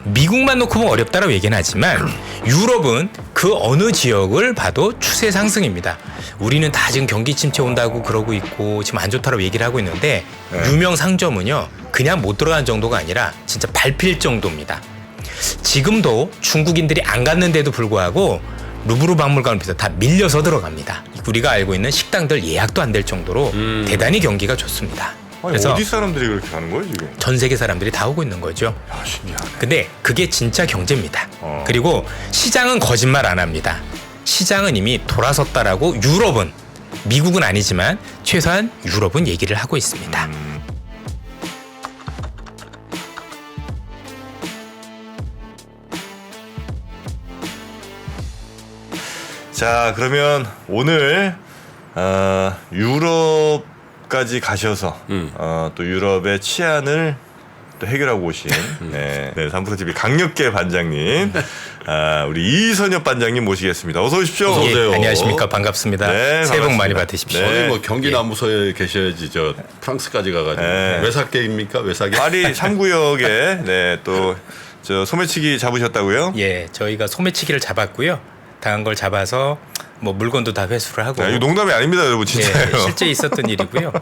미국만 놓고 보면 어렵다라고 얘기는 하지만 유럽은 그 어느 지역을 봐도 추세 상승입니다. 우리는 다 지금 경기 침체 온다고 그러고 있고 지금 안 좋다고 얘기를 하고 있는데 유명 상점은요 그냥 못 들어간 정도가 아니라 진짜 밟힐 정도입니다. 지금도 중국인들이 안 갔는데도 불구하고 루브르 박물관을 비해서 다 밀려서 들어갑니다. 우리가 알고 있는 식당들 예약도 안 될 정도로 대단히 경기가 좋습니다. 아니, 그래서 어디 사람들이 그렇게 가는 거예요 지금? 전 세계 사람들이 다 오고 있는 거죠. 야, 신기하네. 근데 그게 진짜 경제입니다. 그리고 시장은 거짓말 안 합니다. 시장은 이미 돌아섰다라고 유럽은, 미국은 아니지만 최소한 유럽은 얘기를 하고 있습니다. 자, 그러면 오늘 유럽까지 가셔서 또 유럽의 치안을 또 해결하고 오신 네, 3프로TV 강력계 반장님, 우리 이선엽 반장님 모시겠습니다. 어서 오십시오. 어서 오세요. 예, 안녕하십니까. 반갑습니다. 네, 새해 복 반갑습니다. 많이 받으십시오. 네. 저희 뭐 경기남부서에 계셔야지 저 프랑스까지 가가지고 네. 외사계입니까? 외사계? 파리 3구역에 네, 또 저 소매치기 잡으셨다고요? 예, 저희가 소매치기를 잡았고요. 당한 걸 잡아서 뭐 물건도 다 회수를 하고. 야, 이거 농담이 아닙니다, 여러분. 진짜예요. 예, 실제 있었던 일이고요.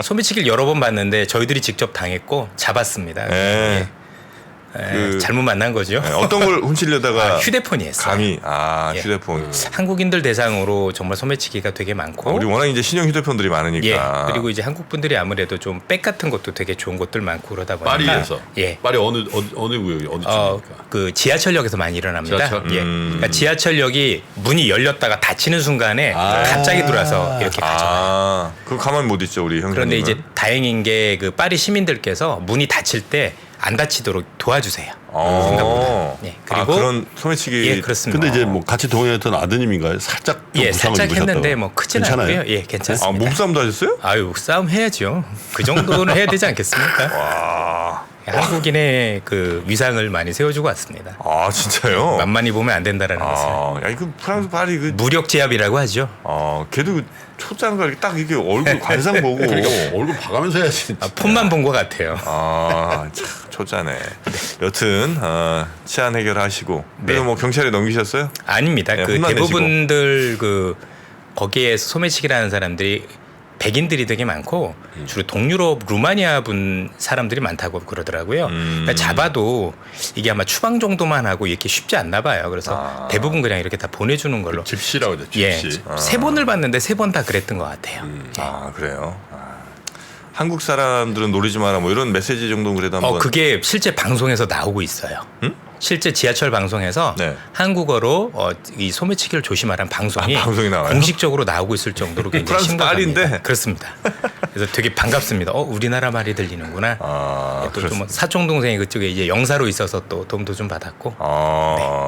소매치기를 여러 번 봤는데 저희들이 직접 당했고 잡았습니다. 네. 잘못 만난 거죠. 네, 어떤 걸 훔치려다가 휴대폰이었어요. 감히 예. 휴대폰. 한국인들 대상으로 정말 소매치기가 되게 많고. 우리 워낙 이제 신형 휴대폰들이 많으니까. 예. 그리고 이제 한국 분들이 아무래도 좀 백 같은 것도 되게 좋은 것들 많고 그러다 보니까. 파리에서. 예. 파리 어느 구역이 어디 쪽입니까? 그 지하철역에서 많이 일어납니다. 지하철? 예. 그러니까 지하철역이 문이 열렸다가 닫히는 순간에 갑자기 들어와서 이렇게 가져가요. 그거 가만 못 있죠, 우리 형님. 그런데 이제 다행인 게 그 파리 시민들께서 문이 닫힐 때 안 닫히도록 도와주세요. 생각보다. 예. 그리고 그런 소매치기. 예, 그렇습니다. 근데 이제 뭐 같이 동행했던 아드님인가요? 살짝 좀 예, 부상을 살짝 입으셨다고. 했는데 뭐 크진 괜찮아요? 않고요. 예, 괜찮습니다. 몸싸움도 하셨어요? 아유, 싸움 해야죠. 그 정도는 해야 되지 않겠습니까? 와. 한국인의 그 위상을 많이 세워주고 왔습니다. 진짜요? 만만히 보면 안 된다라는 것을. 야, 그 프랑스 파리 무력 제압이라고 하죠. 걔도 그 초장가 이렇게 딱 이렇게 얼굴 관상 보고. 그러니까 얼굴 봐가면서 해야지. 폰만 본 것 같아요. 참 초짜네. 여튼 치안 해결하시고. 그래서 네. 뭐 경찰에 넘기셨어요? 아닙니다. 네, 그 혼만 대부분들 그 거기에 소매치기라는 사람들이 백인들이 되게 많고 주로 동유럽 루마니아 분 사람들이 많다고 그러더라고요. 그러니까 잡아도 이게 아마 추방 정도만 하고 이렇게 쉽지 않나 봐요. 그래서 대부분 그냥 이렇게 다 보내주는 걸로. 집시라고 하죠. 예, 집시. 세 번을 봤는데 세 번 다 그랬던 것 같아요. 그래요. 한국 사람들은 노리지 마라 뭐 이런 메시지 정도는 그래도 한번. 그게 실제 방송에서 나오고 있어요. 실제 지하철 방송에서 네. 한국어로 이 소매치기를 조심하라는 방송이 방송이 나와요? 공식적으로 나오고 있을 정도로 굉장히 프랑스 심각합니다. 파리인데? 그렇습니다. 그래서 되게 반갑습니다. 우리나라 말이 들리는구나. 또 뭐 사촌 동생이 그쪽에 이제 영사로 있어서 또 도움도 좀 받았고.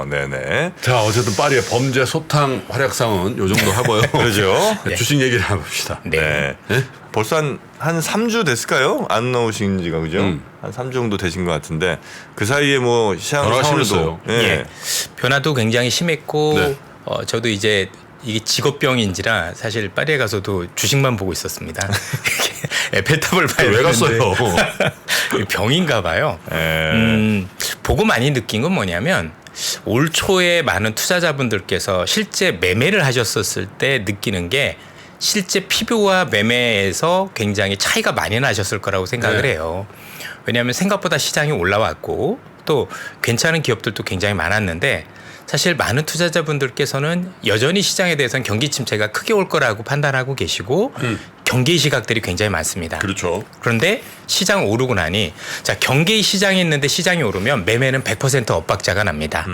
네네. 자, 어쨌든 파리의 범죄 소탕 활약상은 요 정도 하고요. 그러죠. 네, 주식 얘기를 한번 해봅시다. 네. 네. 벌써 한 3주 됐을까요? 안 나오신 지가, 그죠? 한 3주 정도 되신 것 같은데 그 사이에 뭐 시장 변화가 상황도 예. 변화도 굉장히 심했고 네. 저도 이제 이게 직업병인지라 사실 파리에 가서도 주식만 보고 있었습니다. 에펠탑을 봐야 왜 갔어요? 병인가 봐요. 보고 많이 느낀 건 뭐냐면 올 초에 많은 투자자분들께서 실제 매매를 하셨었을 때 느끼는 게 실제 PB와 매매에서 굉장히 차이가 많이 나셨을 거라고 생각을 네. 해요. 왜냐하면 생각보다 시장이 올라왔고 또 괜찮은 기업들도 굉장히 많았는데 사실 많은 투자자분들께서는 여전히 시장에 대해서는 경기 침체가 크게 올 거라고 판단하고 계시고 경계의 시각들이 굉장히 많습니다. 그렇죠. 그런데 시장 오르고 나니 자 경계의 시장이 있는데 시장이 오르면 매매는 100% 엇박자가 납니다.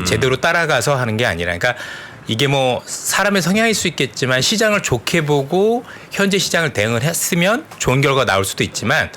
제대로 따라가서 하는 게 아니라 그러니까 이게 뭐 사람의 성향일 수 있겠지만 시장을 좋게 보고 현재 시장을 대응을 했으면 좋은 결과가 나올 수도 있지만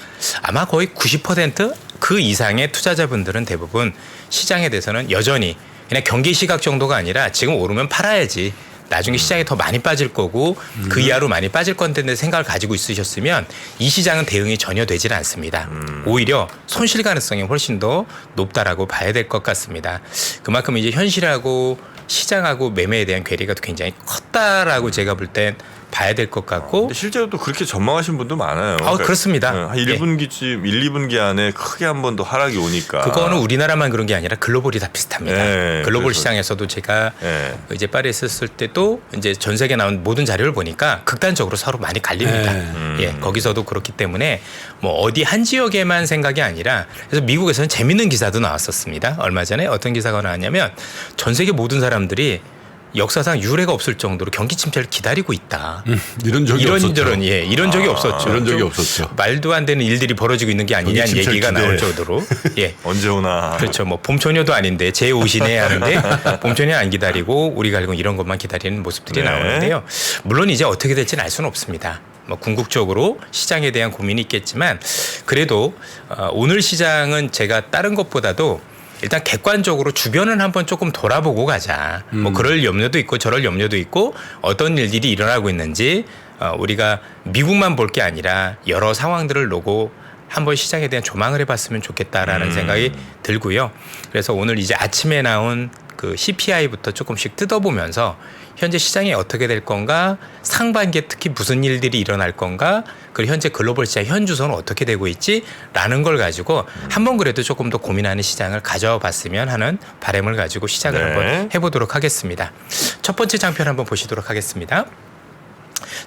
아마 거의 90%그 이상의 투자자분들은 대부분 시장에 대해서는 여전히 그냥 경계 시각 정도가 아니라 지금 오르면 팔아야지. 나중에 시장이 더 많이 빠질 거고 그 이하로 많이 빠질 건데 생각을 가지고 있으셨으면 이 시장은 대응이 전혀 되질 않습니다. 오히려 손실 가능성이 훨씬 더 높다라고 봐야 될 것 같습니다. 그만큼 이제 현실하고 시장하고 매매에 대한 괴리가 굉장히 컸다라고 제가 볼 땐 봐야 될 것 같고. 근데 실제로 또 그렇게 전망하신 분도 많아요. 그렇습니다. 한 1분기쯤 1, 2분기 안에 크게 한 번 더 하락이 오니까. 그거는 우리나라만 그런 게 아니라 글로벌이 다 비슷합니다. 네, 글로벌 그래서- 시장에서도 제가 네. 이제 파리에 있었을 때도 이제 전 세계 나온 모든 자료를 보니까 극단적으로 서로 많이 갈립니다. 예, 거기서도 그렇기 때문에 뭐 어디 한 지역에만 생각이 아니라 그래서 미국에서는 재밌는 기사도 나왔었습니다. 얼마 전에 어떤 기사가 나왔냐면 전 세계 모든 사람들이 역사상 유례가 없을 정도로 경기 침체를 기다리고 있다. 이런 적이 없었죠. 이런 적이 없었죠. 이런 적이 좀 없었죠. 말도 안 되는 일들이 벌어지고 있는 게 아니냐는 경기 침체 얘기가 기대. 나올 정도로. 예. 언제 오나. 그렇죠. 뭐 봄소녀도 아닌데 제 옷이네 하는데 봄소녀 안 기다리고 우리가 알고 이런 것만 기다리는 모습들이 네. 나오는데요. 물론 이제 어떻게 될지는 알 수는 없습니다. 뭐 궁극적으로 시장에 대한 고민이 있겠지만 그래도 오늘 시장은 제가 다른 것보다도 일단 객관적으로 주변은 한번 조금 돌아보고 가자. 뭐 그럴 염려도 있고 저럴 염려도 있고 어떤 일들이 일어나고 있는지 우리가 미국만 볼 게 아니라 여러 상황들을 놓고 한번 시장에 대한 조망을 해봤으면 좋겠다라는 생각이 들고요. 그래서 오늘 이제 아침에 나온 그 CPI부터 조금씩 뜯어보면서 현재 시장이 어떻게 될 건가, 상반기에 특히 무슨 일들이 일어날 건가, 그리고 현재 글로벌 시장 현주소는 어떻게 되고 있지라는 걸 가지고 한번 그래도 조금 더 고민하는 시장을 가져봤으면 하는 바람을 가지고 시작을 네. 한번 해보도록 하겠습니다. 첫 번째 장표를 한번 보시도록 하겠습니다.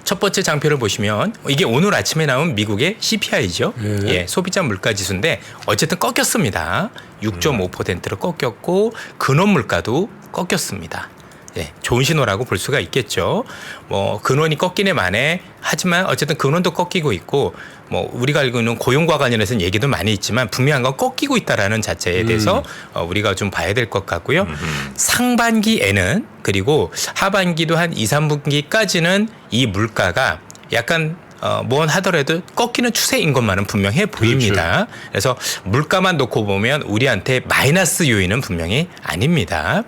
첫 번째 장표를 보시면 이게 오늘 아침에 나온 미국의 CPI죠. 예, 소비자 물가 지수인데 어쨌든 꺾였습니다. 6.5%를 꺾였고 근원 물가도 꺾였습니다. 예, 좋은 신호라고 볼 수가 있겠죠. 뭐 근원이 꺾이네 마네 하지만 어쨌든 근원도 꺾이고 있고 뭐 우리가 알고 있는 고용과 관련해서는 얘기도 많이 있지만 분명한 건 꺾이고 있다라는 자체에 대해서 우리가 좀 봐야 될 것 같고요. 상반기에는 그리고 하반기도 한 2, 3분기까지는 이 물가가 약간 뭔 하더라도 꺾이는 추세인 것만은 분명해 보입니다. 그래서 물가만 놓고 보면 우리한테 마이너스 요인은 분명히 아닙니다.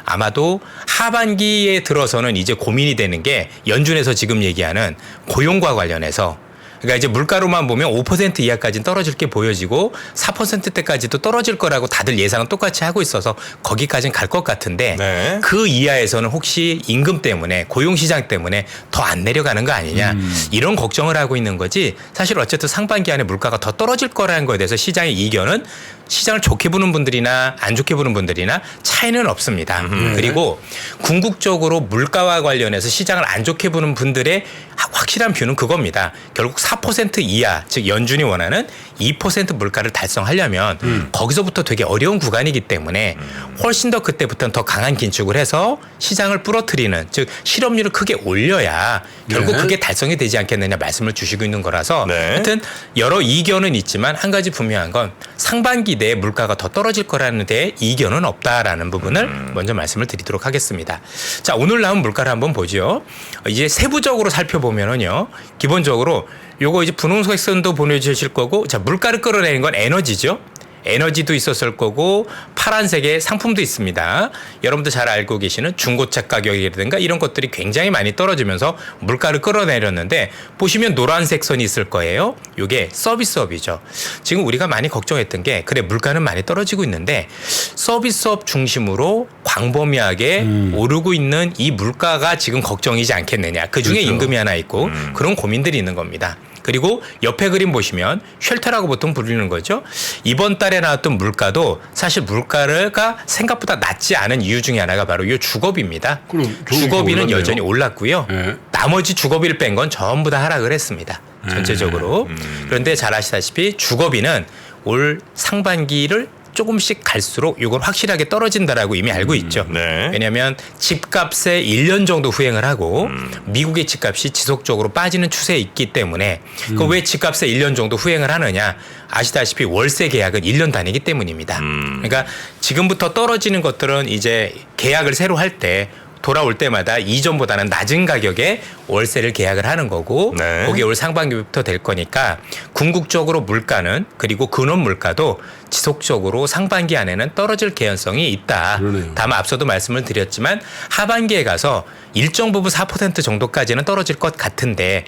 아마도 하반기에 들어서는 이제 고민이 되는 게 연준에서 지금 얘기하는 고용과 관련해서 그러니까 이제 물가로만 보면 5% 이하까지는 떨어질 게 보여지고 4%대까지도 떨어질 거라고 다들 예상은 똑같이 하고 있어서 거기까지는 갈 것 같은데 네. 그 이하에서는 혹시 임금 때문에 고용시장 때문에 더 안 내려가는 거 아니냐 이런 걱정을 하고 있는 거지 사실 어쨌든 상반기 안에 물가가 더 떨어질 거라는 거에 대해서 시장의 이견은 시장을 좋게 보는 분들이나 안 좋게 보는 분들이나 차이는 없습니다. 그리고 궁극적으로 물가와 관련해서 시장을 안 좋게 보는 분들의 확실한 뷰는 그겁니다. 결국 4% 이하, 즉 연준이 원하는 2% 물가를 달성하려면 거기서부터 되게 어려운 구간이기 때문에 훨씬 더 그때부터는 더 강한 긴축을 해서 시장을 부러뜨리는, 즉 실업률을 크게 올려야 결국 네. 그게 달성이 되지 않겠느냐 말씀을 주시고 있는 거라서 네. 하여튼 여러 이견은 있지만 한 가지 분명한 건 상반기 내에 물가가 더 떨어질 거라는 데에 이견은 없다라는 부분을 먼저 말씀을 드리도록 하겠습니다. 자, 오늘 나온 물가를 한번 보죠. 이제 세부적으로 살펴보면은요, 기본적으로 요거 이제 분홍색선도 보내주실 거고, 자, 물가를 끌어내는 건 에너지죠. 에너지도 있었을 거고 파란색의 상품도 있습니다. 여러분들 잘 알고 계시는 중고차 가격이라든가 이런 것들이 굉장히 많이 떨어지면서 물가를 끌어내렸는데 보시면 노란색 선이 있을 거예요. 이게 서비스업이죠. 지금 우리가 많이 걱정했던 게 그래 물가는 많이 떨어지고 있는데 서비스업 중심으로 광범위하게 오르고 있는 이 물가가 지금 걱정이지 않겠느냐. 그중에 그렇죠. 임금이 하나 있고 그런 고민들이 있는 겁니다. 그리고 옆에 그림 보시면 쉘터라고 보통 부르는 거죠. 이번 달에 나왔던 물가도 사실 물가가 생각보다 낮지 않은 이유 중에 하나가 바로 이 주거비입니다. 그럼 좋은 주거비는 게 올랐네요. 여전히 올랐고요. 네. 나머지 주거비를 뺀 건 전부 다 하락을 했습니다. 전체적으로. 그런데 잘 아시다시피 주거비는 올 상반기를 조금씩 갈수록 이걸 확실하게 떨어진다라고 이미 알고 있죠. 네. 왜냐하면 집값에 1년 정도 후행을 하고 미국의 집값이 지속적으로 빠지는 추세에 있기 때문에 그 왜 집값에 1년 정도 후행을 하느냐. 아시다시피 월세 계약은 1년 단위이기 때문입니다. 그러니까 지금부터 떨어지는 것들은 이제 계약을 새로 할 때 돌아올 때마다 이전보다는 낮은 가격에 월세를 계약을 하는 거고 네. 그게 올 상반기부터 될 거니까 궁극적으로 물가는 그리고 근원 물가도 지속적으로 상반기 안에는 떨어질 개연성이 있다. 그러네요. 다만 앞서도 말씀을 드렸지만 하반기에 가서 일정 부분 4% 정도까지는 떨어질 것 같은데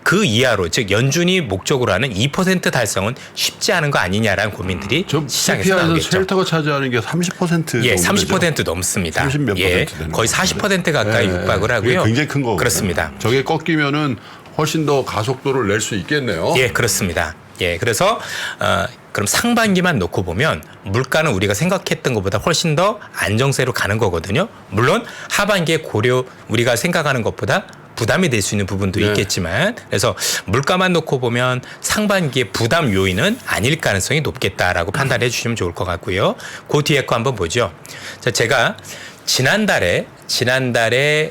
그 이하로 즉 연준이 목적으로 하는 2% 달성은 쉽지 않은 거 아니냐라는 고민들이 저 시장에서 CPI에서 나오겠죠. 쉘터가 차지하는 게 30% 예, 정도 30% 넘습니다. 30 몇 예, 퍼센트 되는 거의 것 40% 가까이 예, 육박을 그게 하고요. 굉장히 큰 거거든요. 그렇습니다. 저게 꺾이면은 훨씬 더 가속도를 낼 수 있겠네요. 예, 그렇습니다. 예, 그래서 그럼 상반기만 놓고 보면 물가는 우리가 생각했던 것보다 훨씬 더 안정세로 가는 거거든요. 물론 하반기에 우리가 생각하는 것보다 부담이 될 수 있는 부분도 네. 있겠지만 그래서 물가만 놓고 보면 상반기에 부담 요인은 아닐 가능성이 높겠다라고 판단해 주시면 좋을 것 같고요. 그 뒤에 거 한번 보죠. 자, 제가 지난달에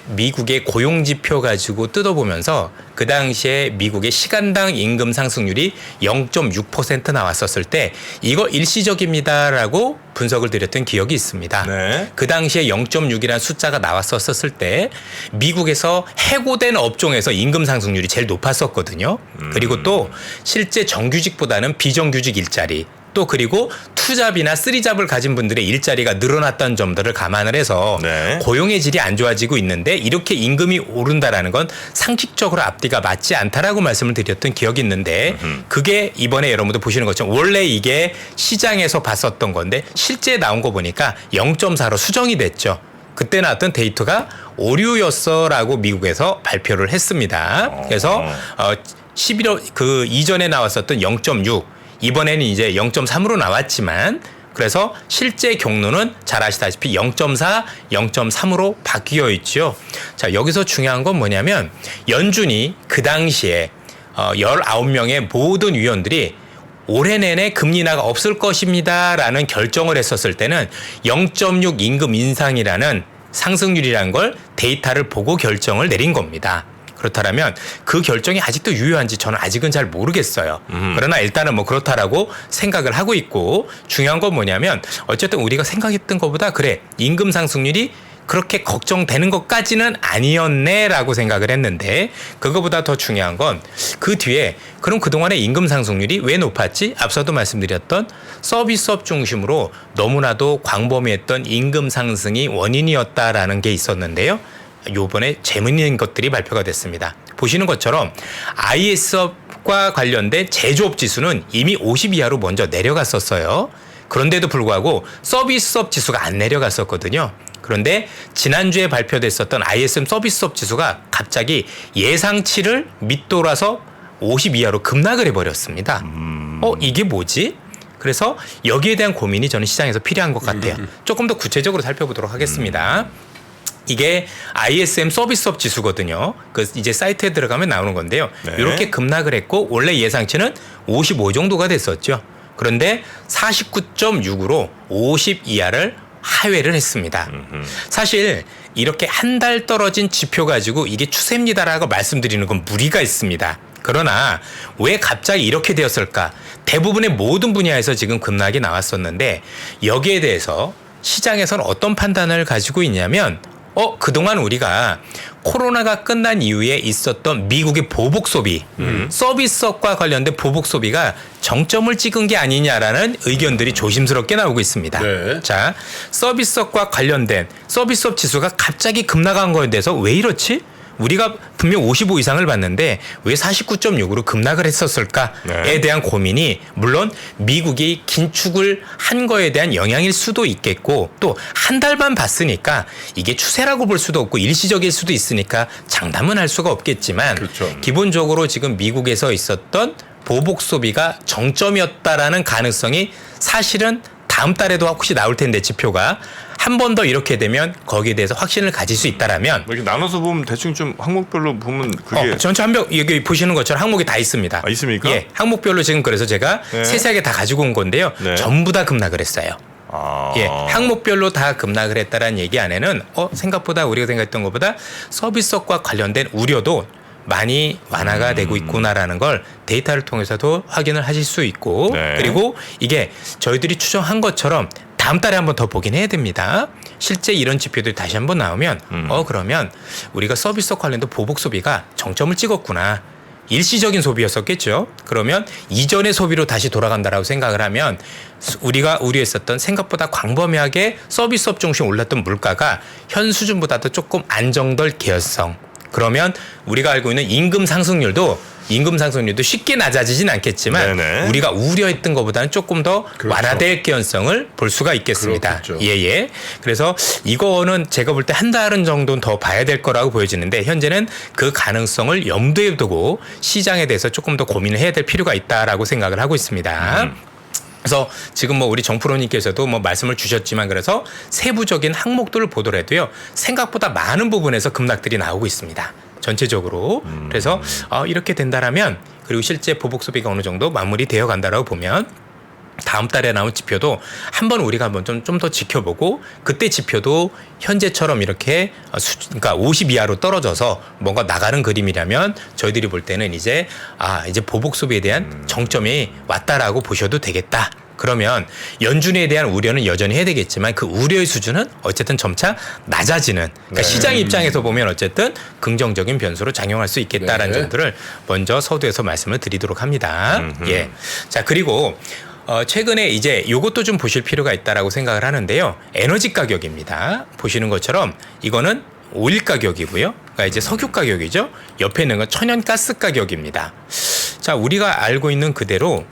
미국의 고용 지표 가지고 뜯어보면서 그 당시에 미국의 시간당 임금 상승률이 0.6% 나왔었을 때 이거 일시적입니다라고 분석을 드렸던 기억이 있습니다. 네. 그 당시에 0.6이라는 숫자가 나왔었을 때 미국에서 해고된 업종에서 임금 상승률이 제일 높았었거든요. 그리고 또 실제 정규직보다는 비정규직 일자리 또 그리고 투잡이나 쓰리잡을 가진 분들의 일자리가 늘어났던 점들을 감안을 해서 네. 고용의 질이 안 좋아지고 있는데 이렇게 임금이 오른다라는 건 상식적으로 앞뒤가 맞지 않다라고 말씀을 드렸던 기억이 있는데 그게 이번에 여러분들 보시는 것처럼 원래 이게 시장에서 봤었던 건데 실제 나온 거 보니까 0.4로 수정이 됐죠. 그때 나왔던 데이터가 오류였어라고 미국에서 발표를 했습니다. 그래서 11월 그 이전에 나왔었던 0.6 이번에는 이제 0.3으로 나왔지만 그래서 실제 경로는 잘 아시다시피 0.4, 0.3으로 바뀌어 있죠. 자, 여기서 중요한 건 뭐냐면 연준이 그 당시에 19명의 모든 위원들이 올해 내내 금리 인하가 없을 것입니다라는 결정을 했었을 때는 0.6 임금 인상이라는 상승률이라는 걸 데이터를 보고 결정을 내린 겁니다. 그렇다면 그 결정이 아직도 유효한지 저는 아직은 잘 모르겠어요. 그러나 일단은 뭐 그렇다라고 생각을 하고 있고 중요한 건 뭐냐면 어쨌든 우리가 생각했던 것보다 그래 임금 상승률이 그렇게 걱정되는 것까지는 아니었네라고 생각을 했는데 그거보다 더 중요한 건 그 뒤에 그럼 그동안의 임금 상승률이 왜 높았지? 앞서도 말씀드렸던 서비스업 중심으로 너무나도 광범위했던 임금 상승이 원인이었다라는 게 있었는데요. 요번에 재밌는 것들이 발표가 됐습니다. 보시는 것처럼 IS업과 관련된 제조업 지수는 이미 50 이하로 먼저 내려갔었어요. 그런데도 불구하고 서비스업 지수가 안 내려갔었거든요. 그런데 지난주에 발표됐었던 ISM 서비스업 지수가 갑자기 예상치를 밑돌아서 50 이하로 급락을 해버렸습니다. 이게 뭐지? 그래서 여기에 대한 고민이 저는 시장에서 필요한 것 같아요. 조금 더 구체적으로 살펴보도록 하겠습니다. 이게 ISM 서비스업 지수거든요. 그 이제 사이트에 들어가면 나오는 건데요. 네. 이렇게 급락을 했고 원래 예상치는 55 정도가 됐었죠. 그런데 49.6으로 50 이하를 하회를 했습니다. 사실 이렇게 한 달 떨어진 지표 가지고 이게 추세입니다라고 말씀드리는 건 무리가 있습니다. 그러나 왜 갑자기 이렇게 되었을까? 대부분의 모든 분야에서 지금 급락이 나왔었는데 여기에 대해서 시장에서는 어떤 판단을 가지고 있냐면 그동안 우리가 코로나가 끝난 이후에 있었던 미국의 보복 소비, 서비스업과 관련된 보복 소비가 정점을 찍은 게 아니냐라는 의견들이 조심스럽게 나오고 있습니다. 네. 자, 서비스업과 관련된 서비스업 지수가 갑자기 급락한 거에 대해서 왜 이렇지? 우리가 분명 55 이상을 봤는데 왜 49.6으로 급락을 했었을까에 네. 대한 고민이 물론 미국이 긴축을 한 거에 대한 영향일 수도 있겠고 또 한 달만 봤으니까 이게 추세라고 볼 수도 없고 일시적일 수도 있으니까 장담은 할 수가 없겠지만 그렇죠. 기본적으로 지금 미국에서 있었던 보복 소비가 정점이었다라는 가능성이 사실은 다음 달에도 혹시 나올 텐데 지표가 한 번 더 이렇게 되면 거기에 대해서 확신을 가질 수 있다라면 이렇게 나눠서 보면 대충 좀 항목별로 보면 그게 전체 한벽 여기 보시는 것처럼 항목이 다 있습니다. 있습니까? 예, 항목별로 지금 그래서 제가 네. 세세하게 다 가지고 온 건데요. 네. 전부 다 급락을 했어요. 아. 예, 항목별로 다 급락을 했다라는 얘기 안에는 생각보다 우리가 생각했던 것보다 서비스업과 관련된 우려도 많이 완화가 되고 있구나라는 걸 데이터를 통해서도 확인을 하실 수 있고 네. 그리고 이게 저희들이 추정한 것처럼 다음 달에 한번 더 보긴 해야 됩니다. 실제 이런 지표들이 다시 한번 나오면 그러면 우리가 서비스업 관련된 보복 소비가 정점을 찍었구나. 일시적인 소비였었겠죠. 그러면 이전의 소비로 다시 돌아간다라고 생각을 하면 우리가 우려했었던 생각보다 광범위하게 서비스업 중심 올랐던 물가가 현 수준보다도 조금 안정될 개연성 그러면 우리가 알고 있는 임금 상승률도 쉽게 낮아지진 않겠지만 네네. 우리가 우려했던 것보다는 조금 더 그렇죠. 완화될 가능성을 볼 수가 있겠습니다. 그렇겠죠. 예예. 그래서 이거는 제가 볼 때 한 달은 정도는 더 봐야 될 거라고 보여지는데 현재는 그 가능성을 염두에 두고 시장에 대해서 조금 더 고민을 해야 될 필요가 있다라고 생각을 하고 있습니다. 그래서 지금 뭐 우리 정프로님께서도 뭐 말씀을 주셨지만 그래서 세부적인 항목들을 보더라도요 생각보다 많은 부분에서 급락들이 나오고 있습니다. 전체적으로. 그래서 이렇게 된다라면 그리고 실제 보복 소비가 어느 정도 마무리되어 간다라고 보면 다음 달에 나온 지표도 한번 우리가 한번 좀 더 지켜보고 그때 지표도 현재처럼 이렇게 그러니까 50 이하로 떨어져서 뭔가 나가는 그림이라면 저희들이 볼 때는 이제 보복 소비에 대한 정점이 왔다라고 보셔도 되겠다. 그러면 연준에 대한 우려는 여전히 해야 되겠지만 그 우려의 수준은 어쨌든 점차 낮아지는 그러니까 시장 입장에서 보면 어쨌든 긍정적인 변수로 작용할 수 있겠다라는 네. 점들을 먼저 서두에서 말씀을 드리도록 합니다. 예. 자, 그리고 최근에 이제 요것도 좀 보실 필요가 있다라고 생각을 하는데요. 에너지 가격입니다. 보시는 것처럼 이거는 오일 가격이고요. 그러니까 이제 석유 가격이죠. 옆에 있는 건 천연가스 가격입니다. 자, 우리가 알고 있는 그대로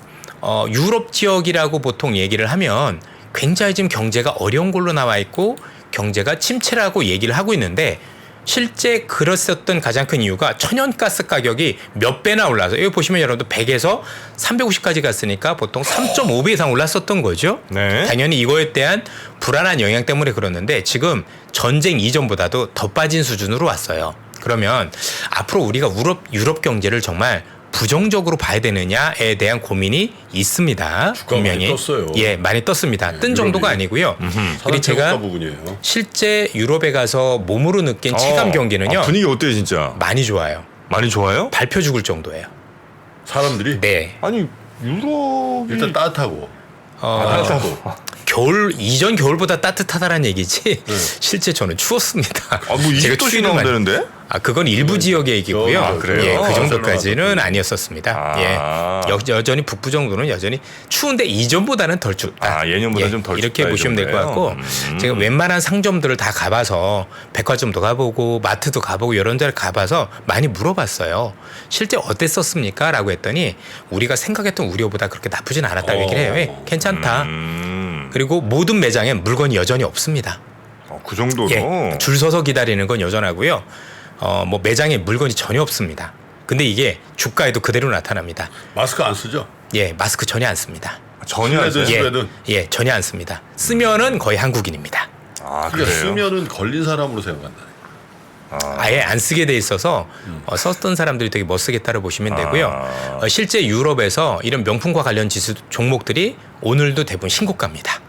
유럽 지역이라고 보통 얘기를 하면 굉장히 지금 경제가 어려운 걸로 나와 있고 경제가 침체라고 얘기를 하고 있는데 실제 그랬었던 가장 큰 이유가 천연가스 가격이 몇 배나 올라서 여기 보시면 여러분들 100에서 350까지 갔으니까 보통 3.5배 이상 올랐었던 거죠. 네. 당연히 이거에 대한 불안한 영향 때문에 그러는데 지금 전쟁 이전보다도 더 빠진 수준으로 왔어요. 그러면 앞으로 우리가 유럽 경제를 정말 부정적으로 봐야 되느냐에 대한 고민이 있습니다. 주가가 많이 떴어요. 예, 많이 떴습니다. 뜬 정도가 아니고요. 그리고 제가 부분이에요. 실제 유럽에 가서 몸으로 느낀 체감 경기는요. 분위기 어때요 진짜? 많이 좋아요. 많이 좋아요? 밟혀 죽을 정도예요. 사람들이 네. 아니 유럽이 일단 따뜻하고 이전 겨울보다 따뜻하다는 얘기지. 실제 저는 추웠습니다. 뭐 20도씩 추위를 많이- 나온다는데? 그건 일부 지역의 얘기고요. 아, 그래요? 예, 그 아, 정도까지는 아니었었습니다. 여전히 북부 정도는 여전히 추운데 이전보다는 덜 춥다. 예년보다 좀 덜 이렇게 춥다, 이 보시면 될 것 정도예요? 같고 제가 웬만한 상점들을 다 가봐서 백화점도 가보고 마트도 가보고 이런 데를 가봐서 많이 물어봤어요. 실제 어땠었습니까? 라고 했더니 우리가 생각했던 우려보다 그렇게 나쁘진 않았다고 얘기를 해요. 예, 괜찮다. 그리고 모든 매장에 물건이 여전히 없습니다. 그 정도로? 예, 줄 서서 기다리는 건 여전하고요. 뭐 매장에 물건이 전혀 없습니다. 근데 이게 주가에도 그대로 나타납니다. 마스크 안 쓰죠? 예, 마스크 전혀 안 씁니다. 전혀 안 써요? 스웨덴. 예, 전혀 안 씁니다. 쓰면은 거의 한국인입니다. 아 그러니까 그래요? 쓰면은 걸린 사람으로 생각한다. 아예 안 쓰게 돼 있어서 썼던 사람들이 되게 못 쓰겠다고 보시면 되고요. 실제 유럽에서 이런 명품과 관련 지수 종목들이 오늘도 대부분 신고가입니다.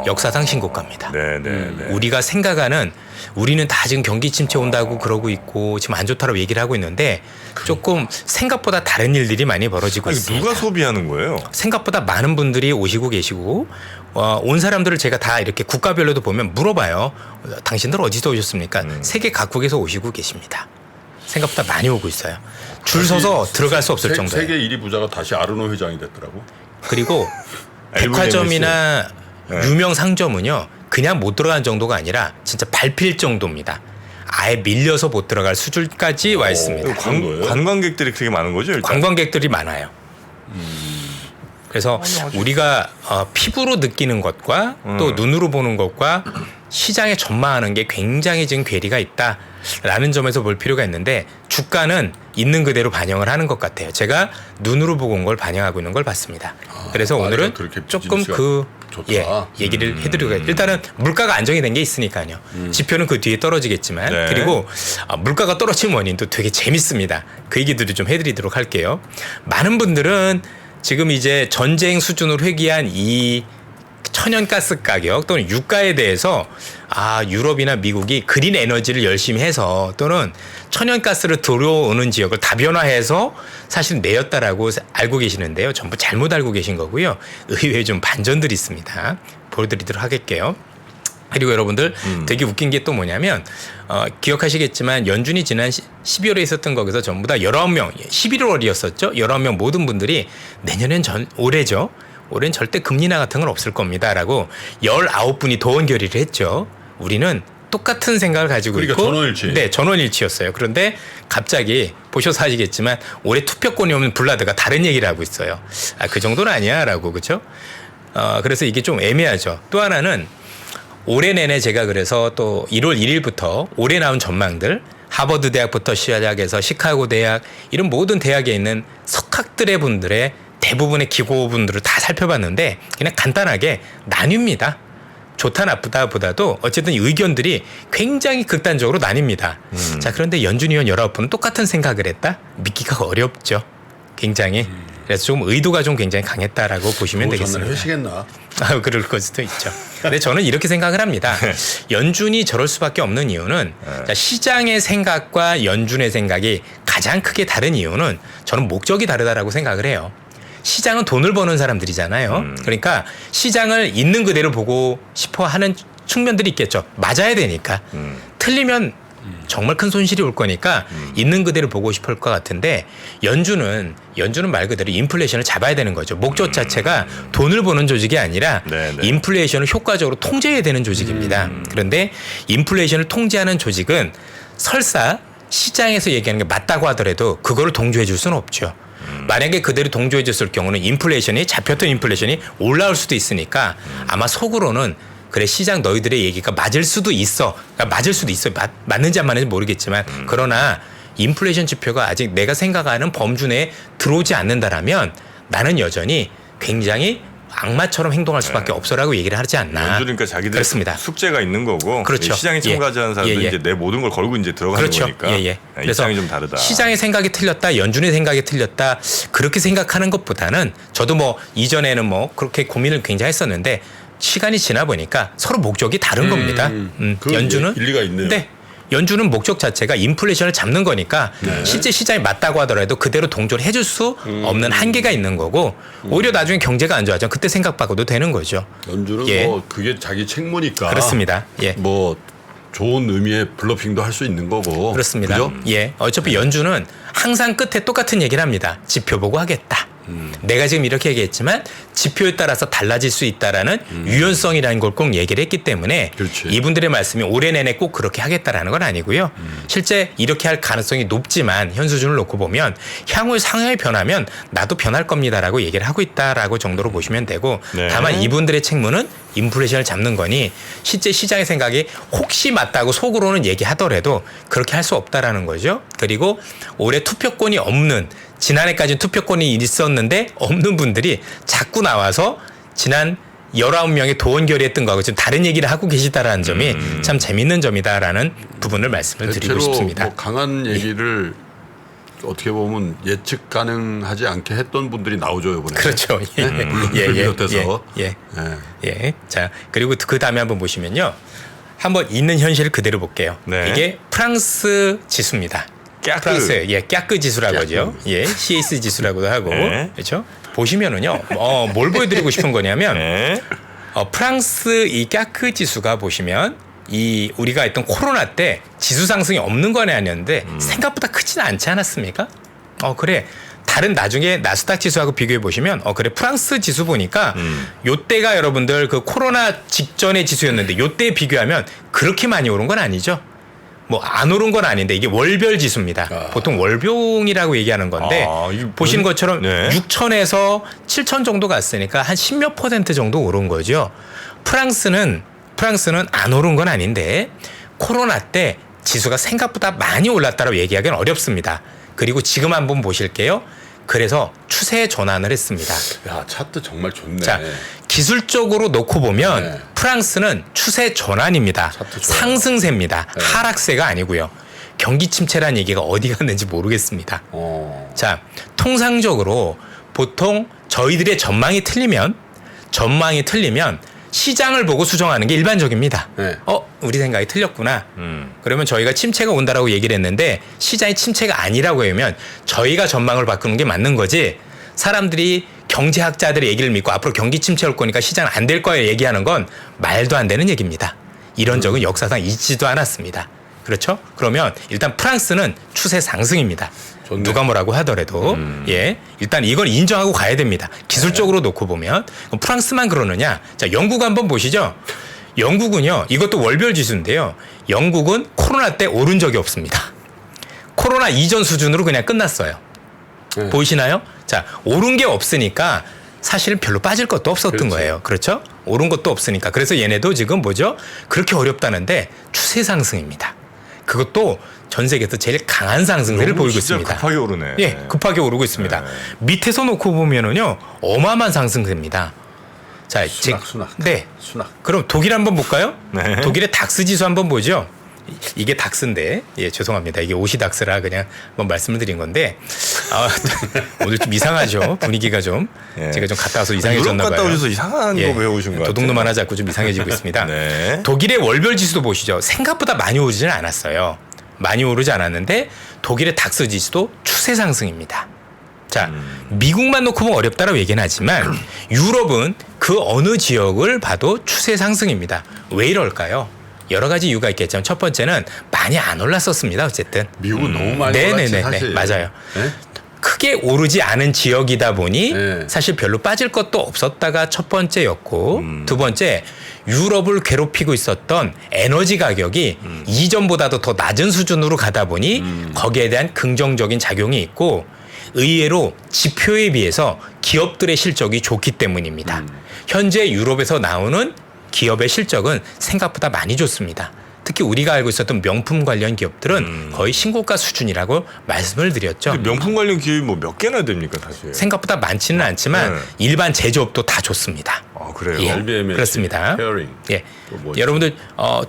역사상 신고가입니다. 네네네. 우리가 생각하는 우리는 다 지금 경기 침체 온다고 그러고 있고 지금 안 좋다고 얘기를 하고 있는데 조금 생각보다 다른 일들이 많이 벌어지고 아니, 있습니다. 누가 소비하는 거예요? 생각보다 많은 분들이 오시고 계시고 온 사람들을 제가 다 이렇게 국가별로도 보면 물어봐요. 당신들 어디서 오셨습니까? 세계 각국에서 오시고 계십니다. 생각보다 많이 오고 있어요. 줄 서서 들어갈 수 없을 정도예요. 세계 1위 부자가 다시 아르노 회장이 됐더라고. 그리고 백화점이나 유명 상점은요 그냥 못 들어가는 정도가 아니라 진짜 밟힐 정도입니다. 아예 밀려서 못 들어갈 수준까지 와 있습니다. 관광객들이 그렇게 많은 거죠? 일단? 관광객들이 많아요. 그래서 우리가 피부로 느끼는 것과 또 눈으로 보는 것과 시장에 전망하는 게 굉장히 지금 괴리가 있다라는 점에서 볼 필요가 있는데 주가는 있는 그대로 반영을 하는 것 같아요. 제가 눈으로 보고 온 걸 반영하고 있는 걸 봤습니다. 그래서 오늘은 그렇게 조금 좋다. 얘기를 해드리고 일단은 물가가 안정이 된 게 있으니까요. 지표는 그 뒤에 떨어지겠지만 네. 그리고 물가가 떨어진 원인도 되게 재밌습니다. 그 얘기들을 좀 해드리도록 할게요. 많은 분들은 지금 이제 전쟁 수준으로 회귀한 이 천연가스 가격 또는 유가에 대해서 유럽이나 미국이 그린 에너지를 열심히 해서 또는 천연가스를 들어오는 지역을 다변화해서 사실 내었다라고 알고 계시는데요. 전부 잘못 알고 계신 거고요. 의외에 좀 반전들이 있습니다. 보여드리도록 하겠게요. 그리고 여러분들 되게 웃긴 게 또 뭐냐면 기억하시겠지만 연준이 지난 12월에 있었던 거기서 전부 다 19명 11월이었었죠. 19명 모든 분들이 내년엔 올해죠. 올해는 절대 금리 인하 같은 건 없을 겁니다라고 19분이 도원 결의를 했죠. 우리는 똑같은 생각을 가지고 그러니까 있고 전원일치. 네, 전원일치였어요. 그런데 갑자기 보셔서 아시겠지만 올해 투표권이 없는 블라드가 다른 얘기를 하고 있어요. 아, 그 정도는 아니야라고 그렇죠? 그래서 이게 좀 애매하죠. 또 하나는 올해 내내 제가 그래서 또 1월 1일부터 올해 나온 전망들 하버드 대학부터 시작해서 시카고 대학 이런 모든 대학에 있는 석학들의 분들의 대부분의 기고분들을 다 살펴봤는데 그냥 간단하게 나뉩니다. 좋다 나쁘다 보다도 어쨌든 의견들이 굉장히 극단적으로 나뉩니다. 자, 그런데 연준 의원 19분은 똑같은 생각을 했다? 믿기가 어렵죠. 굉장히. 그래서 좀 의도가 좀 굉장히 강했다라고 보시면 되겠습니다. 회식했나? 그럴 수도 있죠. 근데 저는 이렇게 생각을 합니다. 연준이 저럴 수밖에 없는 이유는 자, 시장의 생각과 연준의 생각이 가장 크게 다른 이유는 저는 목적이 다르다라고 생각을 해요. 시장은 돈을 버는 사람들이잖아요. 그러니까 시장을 있는 그대로 보고 싶어 하는 측면들이 있겠죠. 맞아야 되니까. 틀리면 정말 큰 손실이 올 거니까 있는 그대로 보고 싶을 것 같은데 연준은 말 그대로 인플레이션을 잡아야 되는 거죠. 목적 자체가 돈을 버는 조직이 아니라 네네. 인플레이션을 효과적으로 통제해야 되는 조직입니다. 그런데 인플레이션을 통제하는 조직은 설사 시장에서 얘기하는 게 맞다고 하더라도 그거를 동조해 줄 수는 없죠. 만약에 그대로 동조해 줬을 경우는 인플레이션이 잡혔던 인플레이션이 올라올 수도 있으니까 아마 속으로는 그래 시장 너희들의 얘기가 맞을 수도 있어. 그러니까 맞을 수도 있어요. 맞는지 안 맞는지 모르겠지만 그러나 인플레이션 지표가 아직 내가 생각하는 범주 내에 들어오지 않는다라면 나는 여전히 굉장히 악마처럼 행동할 수밖에 없어라고 얘기를 하지 않나. 연준이니까 자기들 그렇습니다. 숙제가 있는 거고 그렇죠. 시장에 참가하는 사람들은 예. 이제 내 모든 걸 걸고 이제 들어가는 그렇죠. 거니까 그래서 입장이 좀 다르다. 시장의 생각이 틀렸다, 연준의 생각이 틀렸다 그렇게 생각하는 것보다는 저도 뭐 이전에는 뭐 그렇게 고민을 굉장히 했었는데 시간이 지나 보니까 서로 목적이 다른 겁니다. 그 연준은 일리가 있네요. 네. 연준은 목적 자체가 인플레이션을 잡는 거니까 실제 시장이 맞다고 하더라도 그대로 동조를 해줄 수 없는 한계가 있는 거고 오히려 나중에 경제가 안 좋아지면 그때 생각바꿔도 되는 거죠. 연준은 예. 뭐 그게 자기 책무니까 그렇습니다. 예. 뭐 좋은 의미의 블러핑도 할 수 있는 거고 그렇습니다. 그죠? 예. 어차피 연준은 항상 끝에 똑같은 얘기를 합니다. 지표 보고 하겠다. 내가 지금 이렇게 얘기했지만 지표에 따라서 달라질 수 있다라는 유연성이라는 걸 꼭 얘기를 했기 때문에 그렇지. 이분들의 말씀이 올해 내내 꼭 그렇게 하겠다라는 건 아니고요. 실제 이렇게 할 가능성이 높지만 현 수준을 놓고 보면 향후 상황이 변하면 나도 변할 겁니다라고 얘기를 하고 있다라고 정도로 보시면 되고 네. 다만 이분들의 책무는 인플레이션을 잡는 거니 실제 시장의 생각이 혹시 맞다고 속으로는 얘기하더라도 그렇게 할 수 없다라는 거죠. 그리고 올해 투표권이 없는 지난해까지는 투표권이 있었는데 없는 분들이 자꾸 나와서 지난 19명의 도원 결의했던 거하고 지금 다른 얘기를 하고 계시다라는 점이 참 재밌는 점이다라는 부분을 말씀을 드리고 대체로 싶습니다. 뭐 강한 얘기를 어떻게 보면 예측 가능하지 않게 했던 분들이 나오죠 이번에. 그렇죠. 예. 물론 예. 비롯해서. 예. 예. 자, 그리고 그 다음에 한번 보시면요. 한번 있는 현실을 그대로 볼게요. 네. 이게 프랑스 지수입니다. 까끄. 프랑스, 까끄 지수라고 하죠. 예, CAC 지수라고도 하고, 네. 그렇죠. 보시면은요, 뭘 보여드리고 싶은 거냐면, 네. 프랑스 이 까끄 지수가 보시면 이 우리가 했던 코로나 때 지수 상승이 없는 건 아니었는데 생각보다 크지는 않지 않았습니까? 그래. 다른 나중에 나스닥 지수하고 비교해 보시면 그래 프랑스 지수 보니까 요때가 여러분들 그 코로나 직전의 지수였는데 요때에 비교하면 그렇게 많이 오른 건 아니죠. 뭐 안 오른 건 아닌데 이게 월별 지수입니다. 보통 월병이라고 얘기하는 건데 이게 보시는 것처럼 네. 6천에서 7천 정도 갔으니까 한 10몇 % 정도 오른 거죠. 프랑스는 안 오른 건 아닌데 코로나 때 지수가 생각보다 많이 올랐다고 얘기하기는 어렵습니다. 그리고 지금 한번 보실게요. 그래서 추세 전환을 했습니다. 야 차트 정말 좋네. 자, 기술적으로 놓고 보면 네. 프랑스는 추세 전환입니다. 차트 좋아요. 상승세입니다. 네. 하락세가 아니고요. 경기 침체라는 얘기가 어디 갔는지 모르겠습니다. 자, 통상적으로 보통 저희들의 전망이 틀리면 시장을 보고 수정하는 게 일반적입니다. 네. 우리 생각이 틀렸구나. 그러면 저희가 침체가 온다라고 얘기를 했는데 시장이 침체가 아니라고 하면 저희가 전망을 바꾸는 게 맞는 거지. 사람들이 경제학자들의 얘기를 믿고 앞으로 경기 침체 올 거니까 시장은 안 될 거예요 얘기하는 건 말도 안 되는 얘기입니다. 이런 적은 역사상 있지도 않았습니다. 그렇죠? 그러면 일단 프랑스는 추세 상승입니다. 좋네. 누가 뭐라고 하더라도 일단 이걸 인정하고 가야 됩니다. 기술적으로 놓고 보면 그럼 프랑스만 그러느냐? 자, 영국 한번 보시죠. 영국은요. 이것도 월별 지수인데요. 영국은 코로나 때 오른 적이 없습니다. 코로나 이전 수준으로 그냥 끝났어요. 네. 보이시나요? 자, 오른 게 없으니까 사실 별로 빠질 것도 없었던 그렇지. 거예요. 그렇죠? 오른 것도 없으니까. 그래서 얘네도 지금 뭐죠? 그렇게 어렵다는데 추세 상승입니다. 그것도 전 세계에서 제일 강한 상승세를 너무 보이고 진짜 있습니다. 급하게 오르네. 예, 급하게 오르고 있습니다. 밑에서 놓고 보면은요, 어마어마한 상승세입니다. 자, 순학. 네. 순학. 그럼 독일 한번 볼까요? 네. 독일의 닥스 지수 한번 보죠. 이게 닥스인데, 예, 죄송합니다. 이게 옷이 닥스라 그냥 한번 말씀을 드린 건데, 오늘 좀 이상하죠. 분위기가 좀. 예. 제가 좀 갔다 와서 유럽 이상해졌나 봐요. 갔다 오셔서 이상한 예, 거 배우신 것 같아요. 도둑놈 하나 자꾸 좀 이상해지고 있습니다. 네. 독일의 월별 지수도 보시죠. 생각보다 많이 오르지는 않았어요. 많이 오르지 않았는데 독일의 닥스 지수도 추세 상승입니다. 자, 미국만 놓고 보면 어렵다라고 얘기는 하지만 유럽은 그 어느 지역을 봐도 추세 상승입니다. 왜 이럴까요? 여러 가지 이유가 있겠지만 첫 번째는 많이 안 올랐었습니다. 어쨌든. 미국은 너무 많이 네네네, 올랐지 사실. 맞아요. 네? 크게 오르지 않은 지역이다 보니 네. 사실 별로 빠질 것도 없었다가 첫 번째였고 두 번째 유럽을 괴롭히고 있었던 에너지 가격이 이전보다도 더 낮은 수준으로 가다 보니 거기에 대한 긍정적인 작용이 있고 의외로 지표에 비해서 기업들의 실적이 좋기 때문입니다. 현재 유럽에서 나오는 기업의 실적은 생각보다 많이 좋습니다. 특히 우리가 알고 있었던 명품 관련 기업들은 거의 신고가 수준이라고 말씀을 드렸죠. 근데 명품 관련 기업이 뭐 몇 개나 됩니까 사실? 생각보다 많지는 않지만 네. 일반 제조업도 다 좋습니다. 아 그래요? 예. LVMH, 그렇습니다. 페어링. 예. 또 뭐지? 여러분들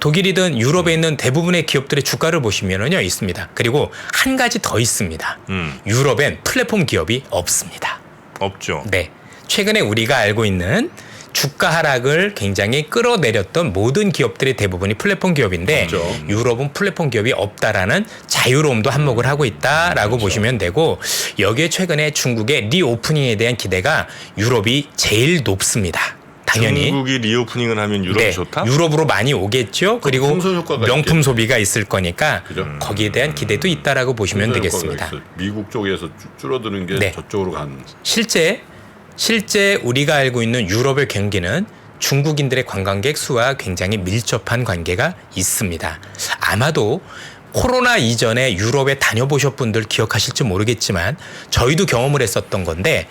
독일이든 유럽에 있는 대부분의 기업들의 주가를 보시면은요 있습니다. 그리고 한 가지 더 있습니다. 유럽엔 플랫폼 기업이 없습니다. 없죠. 네. 최근에 우리가 알고 있는 주가 하락을 굉장히 끌어내렸던 모든 기업들의 대부분이 플랫폼 기업인데 없죠. 유럽은 플랫폼 기업이 없다라는 자유로움도 한몫을 하고 있다라고 보시면 되고 여기에 최근에 중국의 리오프닝에 대한 기대가 유럽이 제일 높습니다. 당연히. 중국이 리오프닝을 하면 유럽이 네, 좋다? 유럽으로 많이 오겠죠. 그리고 풍선 효과가 명품 있겠네. 소비가 있을 거니까 그죠? 거기에 대한 기대도 있다라고 보시면 효과가 되겠습니다. 있어요. 미국 쪽에서 줄어드는 게 네. 저쪽으로 가는. 실제 우리가 알고 있는 유럽의 경기는 중국인들의 관광객 수와 굉장히 밀접한 관계가 있습니다. 아마도 코로나 이전에 유럽에 다녀보셨 분들 기억하실지 모르겠지만 저희도 경험을 했었던 건데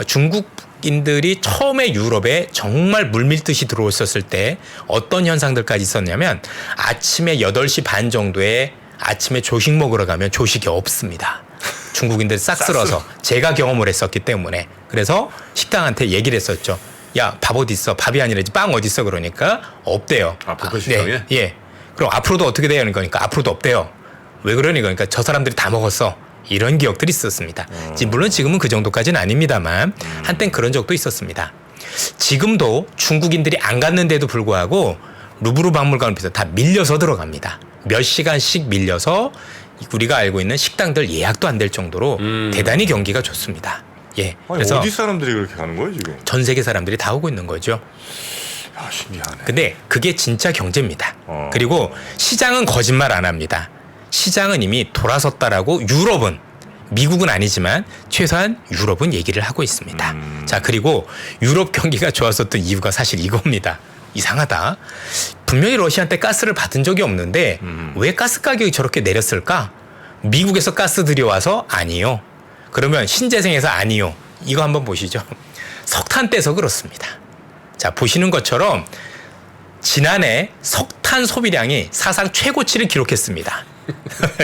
중국인들이 처음에 유럽에 정말 물밀듯이 들어왔었을 때 어떤 현상들까지 있었냐면 아침에 8시 반 정도에 아침에 조식 먹으러 가면 조식이 없습니다. 중국인들 싹 쓸어서 제가 경험을 했었기 때문에 그래서 식당한테 얘기를 했었죠. 야, 밥 어디 있어? 밥이 아니라 빵 어디 있어? 그러니까 없대요. 아, 뷔페 식당에? 네, 예. 그럼 앞으로도 어떻게 돼요? 그러니까 앞으로도 없대요. 왜 그러니? 그러니까 저 사람들이 다 먹었어. 이런 기억들이 있었습니다. 물론 지금은 그 정도까지는 아닙니다만 한땐 그런 적도 있었습니다. 지금도 중국인들이 안 갔는데도 불구하고 루브르 박물관을 비해서 다 밀려서 들어갑니다. 몇 시간씩 밀려서 우리가 알고 있는 식당들 예약도 안 될 정도로 대단히 경기가 좋습니다. 예. 아니, 그래서 어디 사람들이 그렇게 가는 거예요 지금? 전 세계 사람들이 다 오고 있는 거죠. 야 신기하네. 근데 그게 진짜 경제입니다. 어. 그리고 시장은 거짓말 안 합니다. 시장은 이미 돌아섰다라고 유럽은 미국은 아니지만 최소한 유럽은 얘기를 하고 있습니다. 자, 그리고 유럽 경기가 좋았었던 이유가 사실 이겁니다. 이상하다. 분명히 러시아한테 가스를 받은 적이 없는데 왜 가스 가격이 저렇게 내렸을까? 미국에서 가스 들여와서 아니요. 그러면 신재생에서 아니요. 이거 한번 보시죠. 석탄 떼서 그렇습니다. 자, 보시는 것처럼 지난해 석탄 소비량이 사상 최고치를 기록했습니다.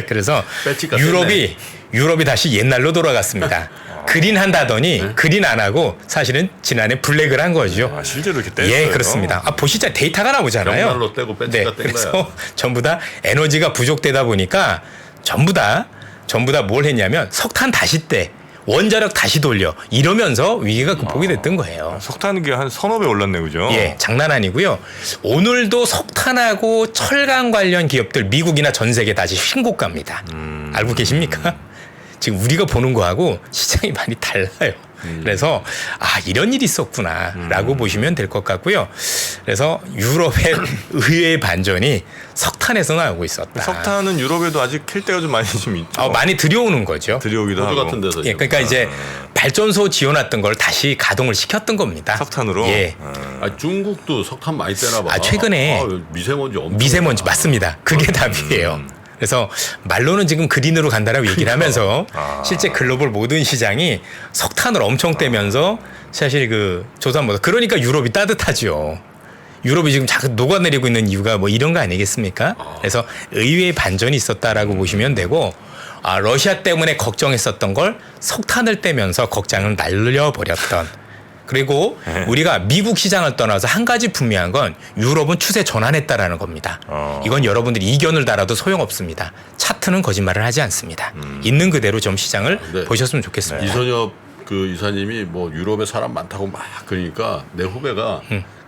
그래서 배치가 유럽이 다시 옛날로 돌아갔습니다. 그린 한다더니 그린 안 하고 사실은 지난해 블랙을 한 거죠. 아 실제로 이렇게 뗐어요. 예, 그렇습니다. 보시자 데이터가 나오잖아요. 양날로 떼고 배치가 뗀 그래서 거야. 전부 다 에너지가 부족되다 보니까 전부 다 뭘 했냐면 석탄 다시 떼, 원자력 다시 돌려 이러면서 위기가 극복이 됐던 거예요. 석탄이 한 서너 배 올랐네 그죠? 예, 장난 아니고요. 오늘도 석탄하고 철강 관련 기업들 미국이나 전 세계 다시 신고가입니다. 알고 계십니까? 지금 우리가 보는 거하고 시장이 많이 달라요. 그래서 이런 일이 있었구나라고 보시면 될 것 같고요. 그래서 유럽의 의외의 반전이 석탄에서 나오고 있었다. 석탄은 유럽에도 아직 캘 때가 좀 많이 좀 있죠. 많이 들여오는 거죠. 들여오기도 호주 하고. 같은 데서. 예, 그러니까 이제 발전소 지어놨던 걸 다시 가동을 시켰던 겁니다. 석탄으로. 예. 중국도 석탄 많이 떼나 봐. 최근에 미세먼지 엄청. 미세먼지 맞습니다. 그게 답이에요. 그래서 말로는 지금 그린으로 간다라고 얘기를 하면서 실제 글로벌 모든 시장이 석탄을 엄청 떼면서 사실 그 조선보다 그러니까 유럽이 따뜻하죠. 유럽이 지금 자꾸 녹아내리고 있는 이유가 뭐 이런 거 아니겠습니까? 그래서 의외의 반전이 있었다라고 보시면 되고 러시아 때문에 걱정했었던 걸 석탄을 떼면서 걱정을 날려버렸던 그리고 우리가 미국 시장을 떠나서 한 가지 분명한 건 유럽은 추세 전환했다라는 겁니다. 이건 여러분들이 이견을 달아도 소용없습니다. 차트는 거짓말을 하지 않습니다. 있는 그대로 좀 시장을 네. 보셨으면 좋겠습니다. 이선엽 그 이사님이 뭐 유럽에 사람 많다고 막 그러니까 내 후배가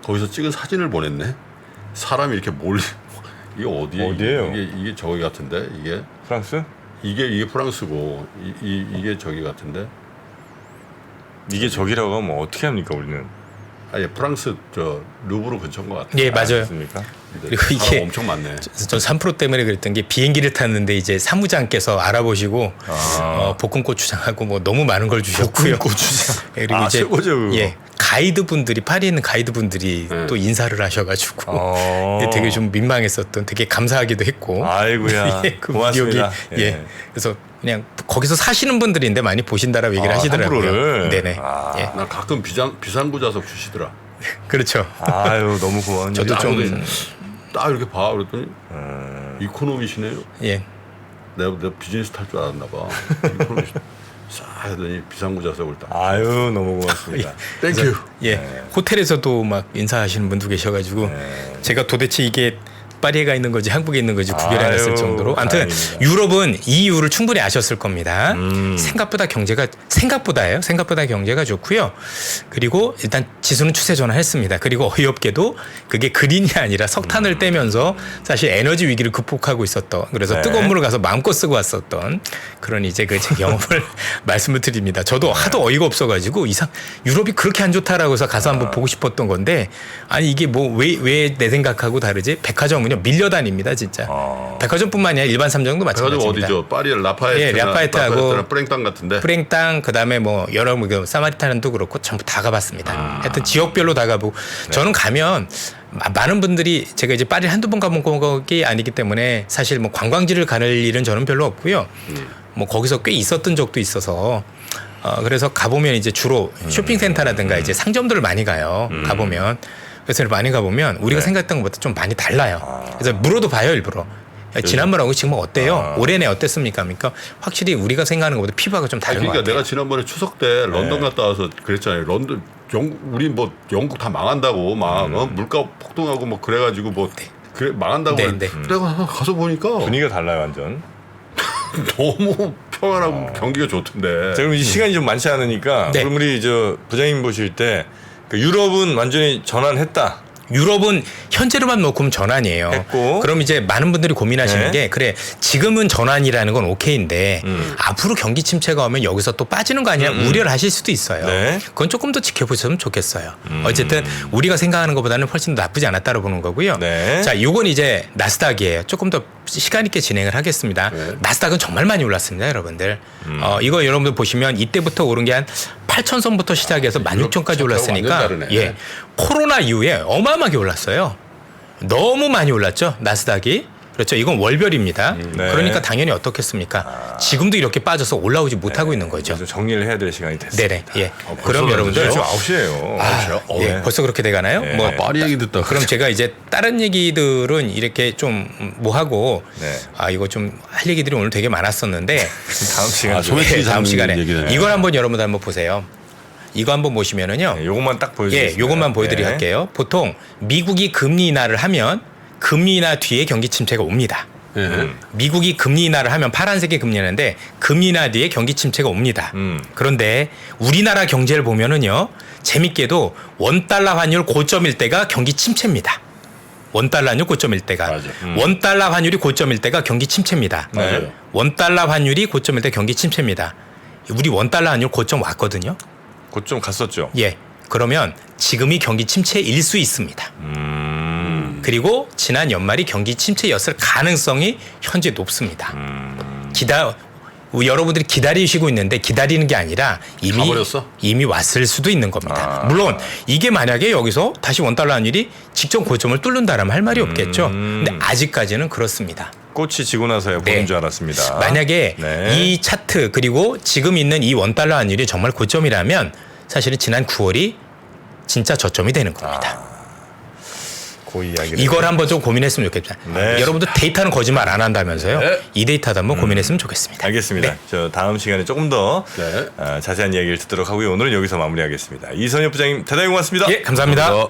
거기서 찍은 사진을 보냈네. 사람이 이렇게 몰리. 이게 어디예요? 이게 저기 같은데 이게 프랑스? 이게 프랑스고 이게 저기 같은데. 이게 저기라고 하면 어떻게 합니까 우리는? 아예 프랑스 저 루브르 근처인 것 같아요. 예, 맞아요. 맞습니까? 그리고 이게 사람 엄청 많네. 전 3% 때문에 그랬던 게 비행기를 탔는데 이제 사무장께서 알아보시고 볶음 고추장하고 뭐 너무 많은 걸 주셨고요. 고추장. 그리고 이제 최고죠, 그거. 예 가이드분들이 파리에 있는 가이드분들이 또 인사를 하셔가지고 되게 좀 민망했었던, 되게 감사하기도 했고. 아이고야. 예, 그 고맙습니다. 기억이, 예. 그래서 그냥 거기서 사시는 분들인데 많이 보신다라고 얘기를 하시더라고요. 함부로를? 네네. 아. 예. 나 가끔 비상구 좌석 주시더라. 그렇죠. 아유 너무 고마운 저도 일이다. 좀 딱 이렇게 봐 그랬더니 이코노미시네요. 예. 내가 비즈니스 탈 줄 알았나 봐. 이코노미시 싹 하더니 비상구 좌석을 딱. 아유 너무 고맙습니다. 땡큐. 예. 호텔에서도 막 인사하시는 분도 계셔가지고 제가 도대체 이게 파리에 가 있는 건지 한국에 있는 건지 구별이 안 됐을 아유, 정도로. 아무튼 다행입니다. 유럽은 이 이유를 충분히 아셨을 겁니다. 생각보다 경제가 좋고요. 그리고 일단 지수는 추세 전환했습니다. 그리고 어이없게도 그게 그린이 아니라 석탄을 떼면서 사실 에너지 위기를 극복하고 있었던, 그래서 네. 뜨거운 물을 가서 마음껏 쓰고 왔었던 그런 이제 그 제 경험을 말씀을 드립니다. 저도 하도 어이가 없어가지고 유럽이 그렇게 안 좋다라고 해서 가서 한번 보고 싶었던 건데, 아니 이게 뭐 왜 내 생각하고 다르지? 백화점은요 밀려다닙니다 진짜. 백화점뿐만 아니라 일반 상점도 백화점 마찬가지입니다. 어디죠? 파리 라파에트. 예, 라파에트하고 프랭땅 같은데. 프랭땅, 그다음에 뭐 여러 그 사마리타는도 그렇고 전부 다 가봤습니다. 하여튼 지역별로 다 가보고. 저는 가면 많은 분들이, 제가 이제 파리 한두 번 가본 게 아니기 때문에 사실 뭐 관광지를 가는 일은 저는 별로 없고요. 뭐 거기서 꽤 있었던 적도 있어서 그래서 가보면 이제 주로 쇼핑센터라든가 이제 상점들을 많이 가요. 가보면. 그래서 많이 가보면 우리가 생각했던 것보다 좀 많이 달라요. 그래서 물어도 봐요, 일부러. 지난번하고 지금 어때요? 올해내 어땠습니까? 그러니까 확실히 우리가 생각하는 것보다 피부가 좀 다른 것 그러니까 같아요. 내가 지난번에 추석 때 런던 갔다 와서 그랬잖아요. 런던 우리 뭐 영국 다 망한다고 막 물가 폭등하고 뭐 그래가지고 뭐 그래 망한다고. 네, 네. 내가 가서 보니까 분위기가 달라요 완전. 너무 평안하고 경기가 좋던데. 자, 그럼 이 시간이 좀 많지 않으니까 네. 그럼 우리 저 부장님 보실 때 그 유럽은 완전히 전환했다. 유럽은 현재로만 놓고 전환이에요. 했고. 그럼 이제 많은 분들이 고민하시는 네. 게, 그래 지금은 전환이라는 건 오케이인데 앞으로 경기 침체가 오면 여기서 또 빠지는 거 아니냐 우려를 하실 수도 있어요. 네. 그건 조금 더 지켜보셨으면 좋겠어요. 어쨌든 우리가 생각하는 것보다는 훨씬 더 나쁘지 않았다고 보는 거고요. 네. 자, 요건 이제 나스닥이에요. 조금 더 시간 있게 진행을 하겠습니다. 나스닥은 정말 많이 올랐습니다, 여러분들. 이거 여러분들 보시면 이때부터 오른 게 한 8,000선부터 시작해서 16,000까지 올랐으니까, 완전 다르네. 예, 코로나 이후에 어마어마하게 올랐어요. 너무 많이 올랐죠, 나스닥이. 그렇죠. 이건 월별입니다. 네. 그러니까 당연히 어떻겠습니까? 지금도 이렇게 빠져서 올라오지 못하고 있는 거죠. 좀 정리를 해야 될 시간이 됐어요. 네네. 예. 벌써 그럼 여러분들 지금 9시예요. 예, 벌써 그렇게 돼가나요? 네. 뭐 파리 얘기 듣다. 그럼 제가 이제 다른 얘기들은 이렇게 좀 뭐 하고 네. 이거 좀 할 얘기들이 오늘 되게 많았었는데 다음 시간 소매치기 다음 장면 시간에 얘기네. 이걸 한번 여러분들 한번 보세요. 이거 한번 보시면은요. 요것만 딱 보여주세요. 예, 요것만 보여드리게 할게요. 보통 미국이 금리 인하를 하면 금리 인하 뒤에 경기 침체가 옵니다. 미국이 금리 인하를 하면 파란색이 금리 인하인데 금리 인하 뒤에 경기 침체가 옵니다. 그런데 우리나라 경제를 보면은요, 재밌게도 원달러 환율 고점일 때가 경기 침체입니다. 원달러 환율 고점일 때가. 맞아. 원달러 환율이 고점일 때가 경기 침체입니다. 맞아요. 원달러 환율이 고점일 때 경기 침체입니다. 우리 원달러 환율 고점 왔거든요. 곧 좀 갔었죠. 예. 그러면 지금이 경기 침체일 수 있습니다. 그리고 지난 연말이 경기 침체였을 가능성이 현재 높습니다. 여러분들이 기다리시고 있는데 기다리는 게 아니라 가버렸어? 이미 왔을 수도 있는 겁니다. 물론 이게 만약에 여기서 다시 원달러 환율이 직전 고점을 뚫는다라면 할 말이 없겠죠. 근데 아직까지는 그렇습니다. 꽃이 지고 나서야 보는 네. 줄 알았습니다. 만약에 네. 이 차트 그리고 지금 있는 이 원달러 환율이 정말 고점이라면 사실은 지난 9월이 진짜 저점이 되는 겁니다. 그 이야기를 이걸 한번 좀 고민했으면 좋겠다. 네. 여러분들 데이터는 거짓말 안 한다면서요. 네. 이 데이터도 한번 고민했으면 좋겠습니다. 알겠습니다. 네. 저 다음 시간에 조금 더 네. 자세한 이야기를 듣도록 하고요. 오늘은 여기서 마무리하겠습니다. 이선엽 부장님 대단히 고맙습니다. 예, 감사합니다.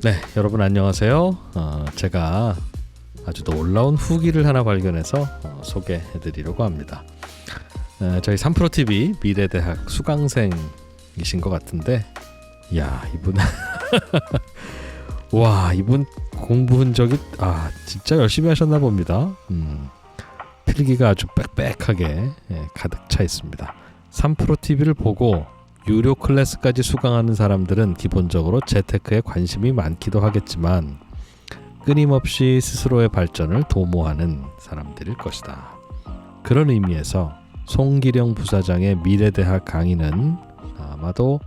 네, 여러분 안녕하세요. 제가 아주 놀라운 후기를 하나 발견해서 소개해드리려고 합니다. 저희 3프로TV 미래대학 수강생이신 것 같은데, 야 이분 와 이분 공부 흔적이 진짜 열심히 하셨나 봅니다. 필기가 아주 빽빽하게 가득 차 있습니다. 3프로TV를 보고 유료 클래스까지 수강하는 사람들은 기본적으로 재테크에 관심이 많기도 하겠지만 끊임없이 스스로의 발전을 도모하는 사람들일 것이다. 그런 의미에서 송기령 부사장의 미래대학 강의는 아마도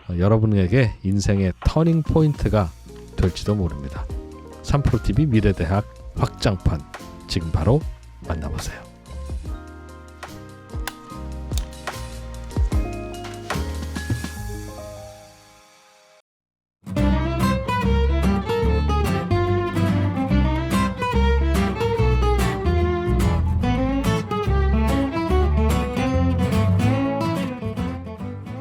여러분에게 인생의 터닝 포인트가 될지도 모릅니다. 3프로TV 미래대학 확장판 지금 바로 만나보세요.